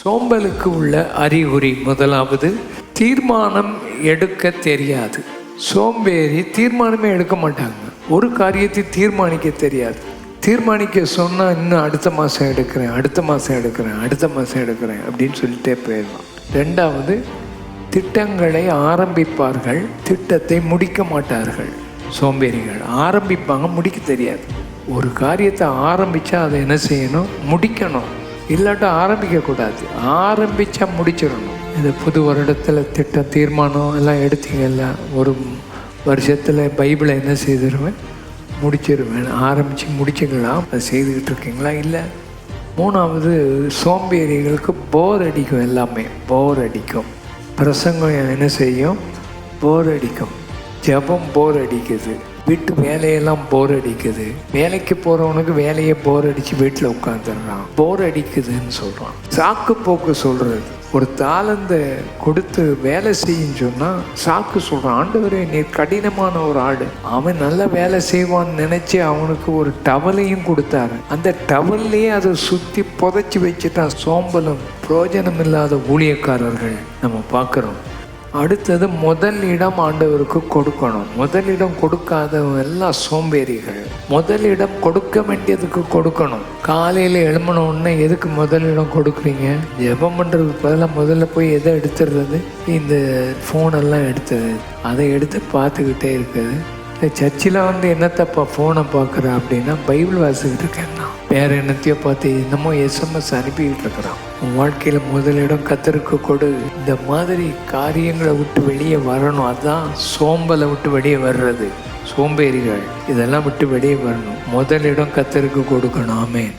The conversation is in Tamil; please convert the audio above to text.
சோம்பலுக்கு உள்ள அறிகுறி முதலாவது, தீர்மானம் எடுக்க தெரியாது. சோம்பேறி தீர்மானமே எடுக்க மாட்டாங்க. ஒரு காரியத்தை தீர்மானிக்க தெரியாது. தீர்மானிக்க சொன்னால் இன்னும் அடுத்த மாதம் எடுக்கிறேன் அப்படின்னு சொல்லிட்டே போயிடலாம். ரெண்டாவது, திட்டங்களை ஆரம்பிப்பார்கள், திட்டத்தை முடிக்க மாட்டார்கள். சோம்பேறிகள் ஆரம்பிப்பாங்க, முடிக்க தெரியாது. ஒரு காரியத்தை ஆரம்பித்தா அதை என்ன செய்யணும்? முடிக்கணும். இல்லாட்டா ஆரம்பிக்கக்கூடாது. ஆரம்பித்தா முடிச்சிடணும். இந்த புது வருடத்தில் திட்டம் தீர்மானம் எல்லாம் எடுத்தீங்கல்ல, ஒரு வருஷத்தில் பைபிளை என்ன செய்திருவேன்? முடிச்சிருவேன். ஆரம்பித்து முடிச்சுக்கலாம். அதை செய்துக்கிட்டு இருக்கீங்களா? இல்லை. மூணாவது, சோம்பேறிகளுக்கு போர் அடிக்கும். எல்லாமே போர் அடிக்கும். பிரசங்கம் என்ன செய்யும்? போர் அடிக்கும். ஜெபம் போர் அடிக்குது. வீட்டு வேலையெல்லாம் போர் அடிக்குது. வேலைக்கு போகிறவனுக்கு வேலையை போர் அடித்து வீட்டில் உட்காந்துடுறான். போர் அடிக்குதுன்னு சொல்கிறான். சாக்கு போக்கு சொல்கிறது. ஒரு தாளந்தை கொடுத்து வேலை செய்யுன்னு சொன்னால் சாக்கு சொல்கிறான். ஆண்டவரே, நீ கடினமான ஒரு ஆடு. அவன் நல்ல வேலை செய்வான்னு நினச்சி அவனுக்கு ஒரு டவலையும் கொடுத்தாரு. அந்த டவல்லையே அதை சுற்றி புதைச்சி வச்சுட்டான். சோம்பலும் பிரயோஜனம் இல்லாத ஊழியக்காரர்கள் நம்ம பார்க்குறோம். அடுத்தது, முதல் இடம் ஆண்டவருக்கு கொடுக்கணும். முதலிடம் கொடுக்காதவங்க எல்லாம் சோம்பேறிகள். முதலிடம் கொடுக்க வேண்டியதுக்கு கொடுக்கணும். காலையில் எழும்பினோடனே எதுக்கு முதலிடம் கொடுக்குறீங்க? ஜெபம் பண்ணுறதுக்கு பதிலாக முதல்ல போய் எதை எடுத்துடுறது? இந்த ஃபோனெல்லாம் எடுத்தது, அதை எடுத்து பார்த்துக்கிட்டே இருக்குது. சர்ச்சில் என்னத்தப்பா ஃபோனை பார்க்குற அப்படின்னா, பைபிள் வாசிக்கிட்டு இருக்கேன்னா வேறு என்னத்தையோ பார்த்து என்னமோ எஸ்எம்எஸ் அனுப்பிக்கிட்டு இருக்கிறான். உன் வாழ்க்கையில் முதலிடம் கர்த்தருக்கு கொடு. இந்த மாதிரி காரியங்களை விட்டு வெளியே வரணும். அதுதான் சோம்பலை விட்டு வெளியே வர்றது. சோம்பேறிகள் இதெல்லாம் விட்டு வெளியே வரணும். முதலிடம் கர்த்தருக்கு கொடுக்கணும். ஆமென்.